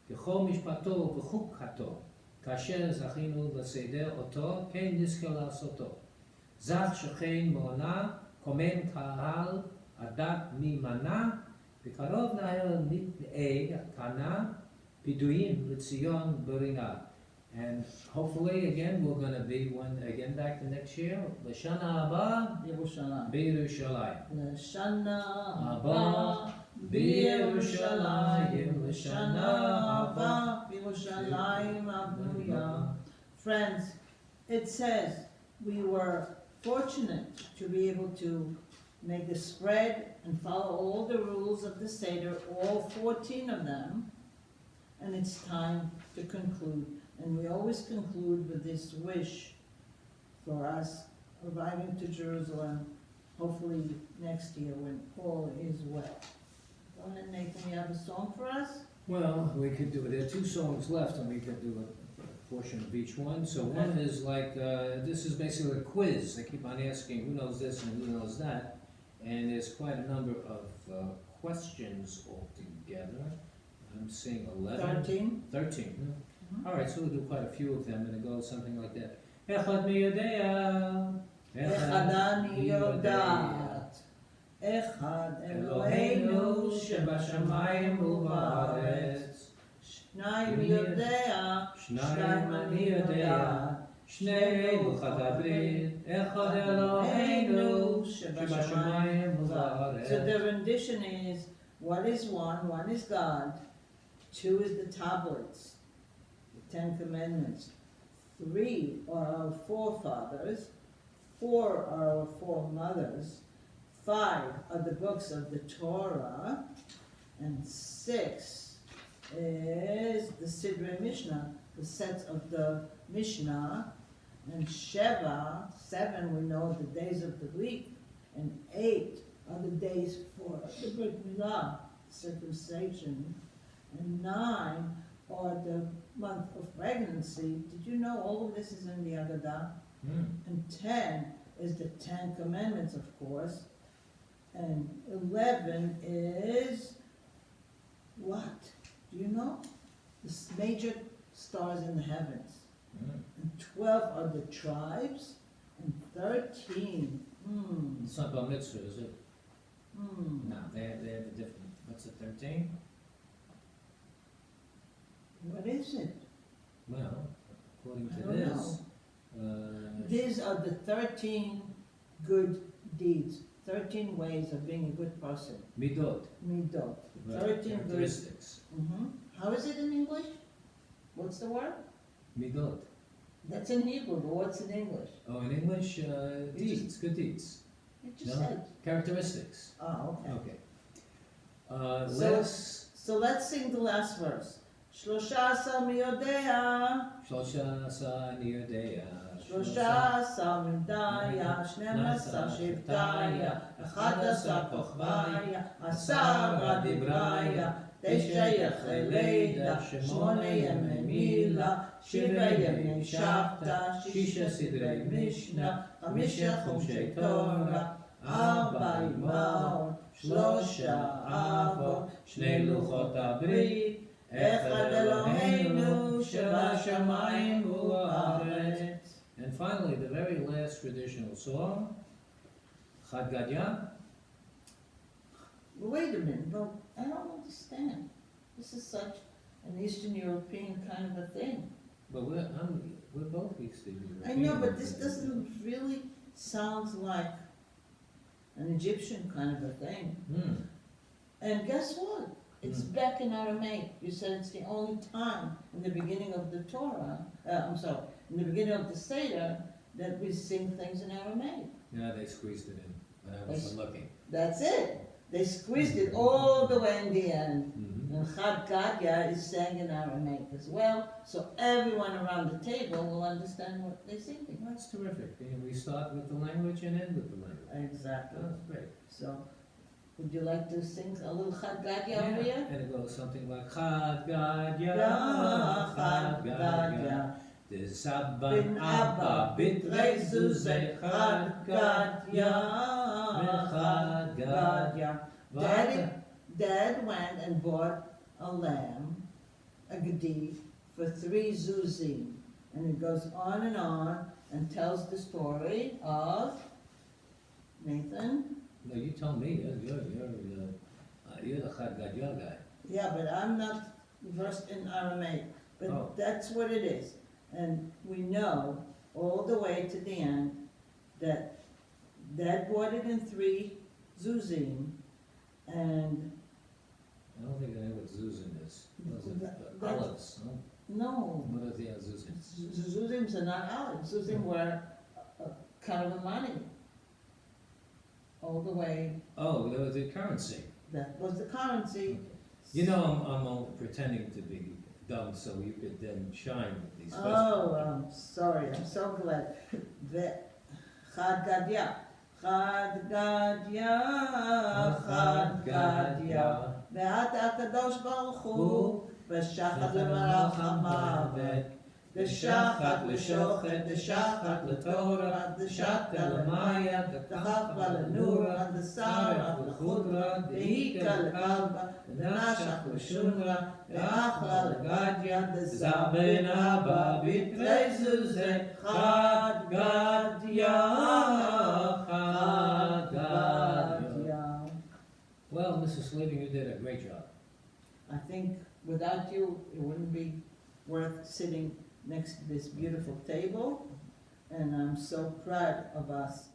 Kechol Mishpato V'chukhato, Kasher Zachinu L'Seder Oto, Ken Nizker L'Asoto. Zach Shechein Mo'ona, Komen Kahal, Adat Mimana, B'karov Nahel Nit'e Kana, Piduim L'Tzion B'rinah. And hopefully again we're going to be again back to next year. L'shana haba Yerushalayim. b'Yerushalayim. L'shana Haba b'Yerushalayim. L'shana haba b'Yerushalayim Abnuya. Friends, it says we were fortunate to be able to make a spread and follow all the rules of the Seder, all 14 of them, and it's time to conclude. And we always conclude with this wish for us arriving to Jerusalem, hopefully next year when all is well. Go ahead, Nathan, you have a song for us? Well, we could do it. There are two songs left, and we could do a portion of each one. So one is like, this is basically a quiz. They keep on asking who knows this and who knows that. And there's quite a number of questions altogether. I'm seeing 11. 13. 13. All right, so we'll do quite a few of them, and it goes something like that. Echad mi yodea, Echad ani yodat, Echad Eloheinu shebashamayim uba'aretz, Shnayim yodea, Shnayim ani yodea, Shnei luchot habrit, Echad Eloheinu shebashamayim uba'aretz. So the rendition is, one is one is God, two is the tablets, 10 Commandments. 3 are our forefathers, 4 are our foremothers, 5 are the books of the Torah, and 6 is the Sidrei Mishnah, the sets of the Mishnah, and 7 we know the days of the week, and 8 are the days for the Brit Milah, circumcision, and 9 or the month of pregnancy. Did you know all of this is in the Agadah? And 10 is the 10 Commandments, of course. And 11 is what? Do you know? The major stars in the heavens. And 12 are the tribes. And 13. It's not Bar Mitzvah, is it? No, they have a different. What's it, 13? What is it? Well, according to I don't this, These are the 13 good deeds, 13 ways of being a good person. Midot, Midot. right, 13 good. characteristics. How is it in English? What's the word? Midot. That's in Hebrew, but what's in English? Oh, in English, deeds, good deeds. You just said. Characteristics. Oh, okay. Okay. So let's sing the last verse. 13 מי יודע, 13 אני יודע, 13 מדיה, 12 שבטיה, 11 כוכביה, 10 דבריה, 9 יחי לידה, 8 ימי מילה, 7 ימי שבתא, 6 סדרי משנה, 5 חומשי תורה, 4 אמהות, 3 אבות, 2 לוחות הברית, echad Eloheinu shebashamayim u'aretz. And finally, the very last traditional song, Chad Gadya. Wait a minute, but I don't understand. This is such an Eastern European kind of a thing. But we're both Eastern European. I know, but this doesn't really sound like an Egyptian kind of a thing. Hmm. And guess what? It's back in Aramaic. You said it's the only time in the beginning of the Torah, in the beginning of the Seder, that we sing things in Aramaic. Yeah, they squeezed it in when I wasn't looking. That's it. They squeezed it all the way in the end. Mhm. And Chad Gadya is sang in Aramaic as well, so everyone around the table will understand what they're singing. That's terrific. And we start with the language and end with the language. Exactly. That's great. So, would you like to sing a little Chad Gadya over here? And it goes something like Chad Gadya, Ya Chad Chad Gadya, Gadya, the Sabban bin Abba, Abba, bit Rezuze, Chad Gadya, Chad Gadya. Dad went and bought a lamb, a gedi, for 3 zuzim. And it goes on and tells the story of Nathan. No, you tell me. You're the Chad Gadya guy. Yeah, but I'm not versed in Aramaic. But Oh. that's what it is. And we know all the way to the end that Dad bought it in 3 zuzim. And I don't think I know what Zuzim is. Those are That- olives, no? no, What are the Zuzim? Zuzims are not olives. Zuzim were kind of money. All the way, Oh, they were the currency. that was the currency. You know, I'm only pretending to be dumb so you could then shine with these questions. Oh, I'm sorry, I'm so glad. Chad Gadya. Chad Gadya, Chad Gadya. ואתה הקדוש ברוך הוא, ושחט למלאך המוות, דשחט לשוחט, דשחט לתורה, דשחט למאיה, דחף לנורה, דשרף לחודרה, דהיקה לכלבה, דנשך לשונרה, ואחלה לגדיה, דזבן אבא בתרי זוזה, חד גדיה, חד גדיה. Well, Mrs. Slavin, you did a great job. I think without you, it wouldn't be worth sitting next to this beautiful table. And I'm so proud of us